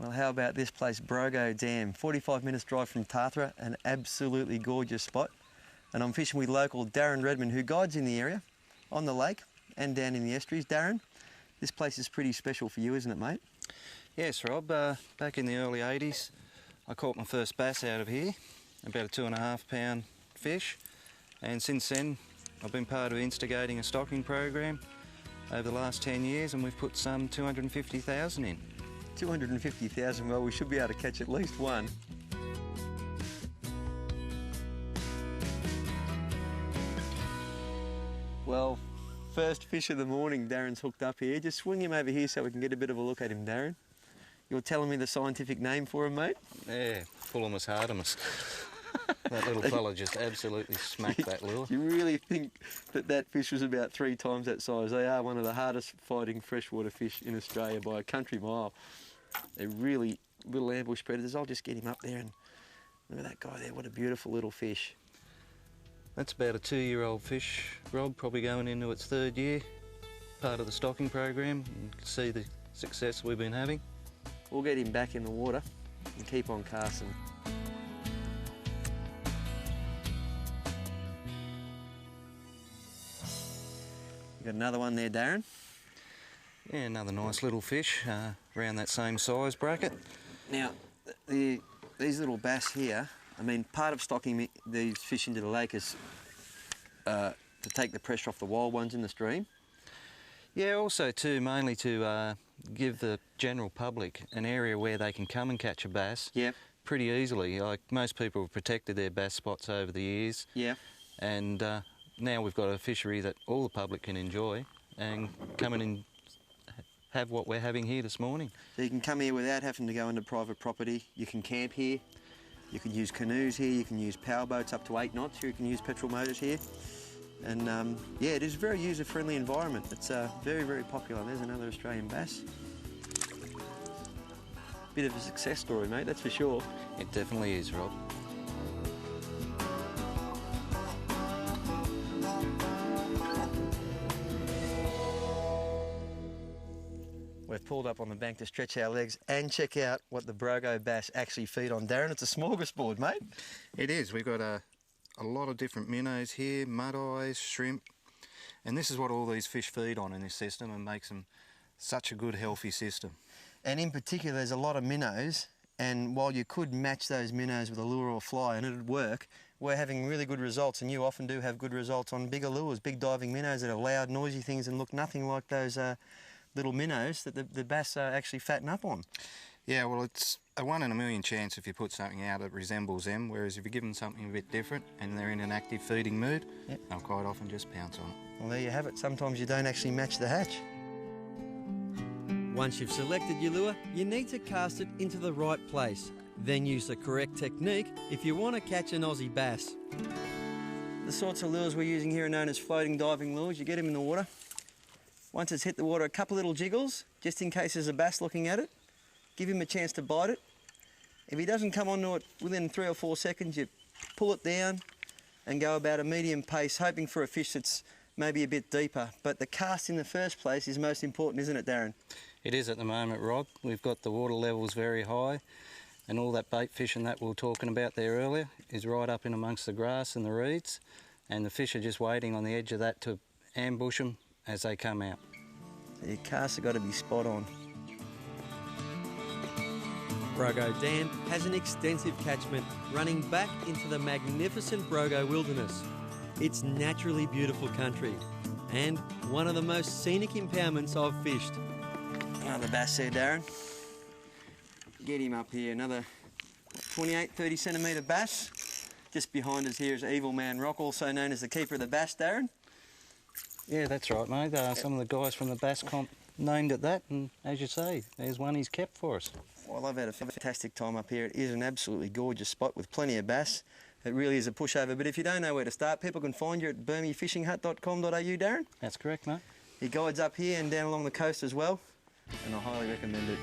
Well, how about this place, Brogo Dam? 45 minutes drive from Tathra, an absolutely gorgeous spot. And I'm fishing with local Darren Redman, who guides in the area, on the lake and down in the estuaries. Darren, this place is pretty special for you, isn't it, mate? Yes, Rob. Back in the early 80s, I caught my first bass out of here, about a 2.5 pound fish. And since then, I've been part of instigating a stocking program over the last 10 years, and we've put some 250,000 in. 250,000, well, we should be able to catch at least one. Well, first fish of the morning, Darren's hooked up here. Just swing him over here so we can get a bit of a look at him, Darren. You're telling me the scientific name for him, mate? Yeah, Fullimus hardimus. That little fella just absolutely smacked that lure. You really think that that fish was about 3 times that size? They are one of the hardest fighting freshwater fish in Australia by a country mile. They're really little ambush predators. I'll just get him up there and look at that guy there. What a beautiful little fish. That's about a 2-year-old fish, Rob, probably going into its 3rd year, part of the stocking program. You can see the success we've been having. We'll get him back in the water and keep on casting. Got another one there, Darren. Yeah, another nice little fish, around that same size bracket. Now, these little bass here, I mean, part of stocking these fish into the lake is to take the pressure off the wild ones in the stream. Yeah, also too, mainly to give the general public an area where they can come and catch a bass. Yep. Pretty easily. Like, most people have protected their bass spots over the years. Yeah. And now we've got a fishery that all the public can enjoy and come in and have what we're having here this morning. So you can come here without having to go into private property. You can camp here. You can use canoes here. You can use power boats up to 8 knots here. You can use petrol motors here. And yeah, it is a very user-friendly environment. It's very, very popular. There's another Australian bass. Bit of a success story, mate, that's for sure. It definitely is, Rob. We've pulled up on the bank to stretch our legs and check out what the Brogo bass actually feed on. Darren, it's a smorgasbord, mate. It is. We've got a lot of different minnows here, mud eyes, shrimp, and this is what all these fish feed on in this system and makes them such a good, healthy system. And in particular, there's a lot of minnows, and while you could match those minnows with a lure or fly and it'd work, we're having really good results, and you often do have good results on bigger lures, big diving minnows that are loud, noisy things and look nothing like those little minnows that the bass actually fatten up on. Yeah, well, it's a 1 in a million chance if you put something out that resembles them, whereas if you give them something a bit different and they're in an active feeding mood, yep, they'll quite often just pounce on it. Well, there you have it. Sometimes you don't actually match the hatch. Once you've selected your lure, you need to cast it into the right place. Then use the correct technique if you want to catch an Aussie bass. The sorts of lures we're using here are known as floating diving lures. You get them in the water. Once it's hit the water, a couple little jiggles, just in case there's a bass looking at it. Give him a chance to bite it. If he doesn't come onto it within 3 or 4 seconds, you pull it down and go about a medium pace, hoping for a fish that's maybe a bit deeper. But the cast in the first place is most important, isn't it, Darren? It is at the moment, Rob. We've got the water levels very high, and all that bait fishing that we were talking about there earlier is right up in amongst the grass and the reeds, and the fish are just waiting on the edge of that to ambush them as they come out. So your casts have got to be spot on. Brogo Dam has an extensive catchment running back into the magnificent Brogo wilderness. It's naturally beautiful country and one of the most scenic impoundments I've fished. Another bass there, Darren. Get him up here, another 28, 30 centimetre bass. Just behind us here is Evil Man Rock, also known as the keeper of the bass, Darren. Yeah, that's right, mate. Some of the guys from the Bass Comp named it that, and as you say, there's one he's kept for us. Well, I've had a fantastic time up here. It is an absolutely gorgeous spot with plenty of bass. It really is a pushover, but if you don't know where to start, people can find you at burmefishinghut.com.au, Darren. That's correct, mate. He guides up here and down along the coast as well, and I highly recommend it.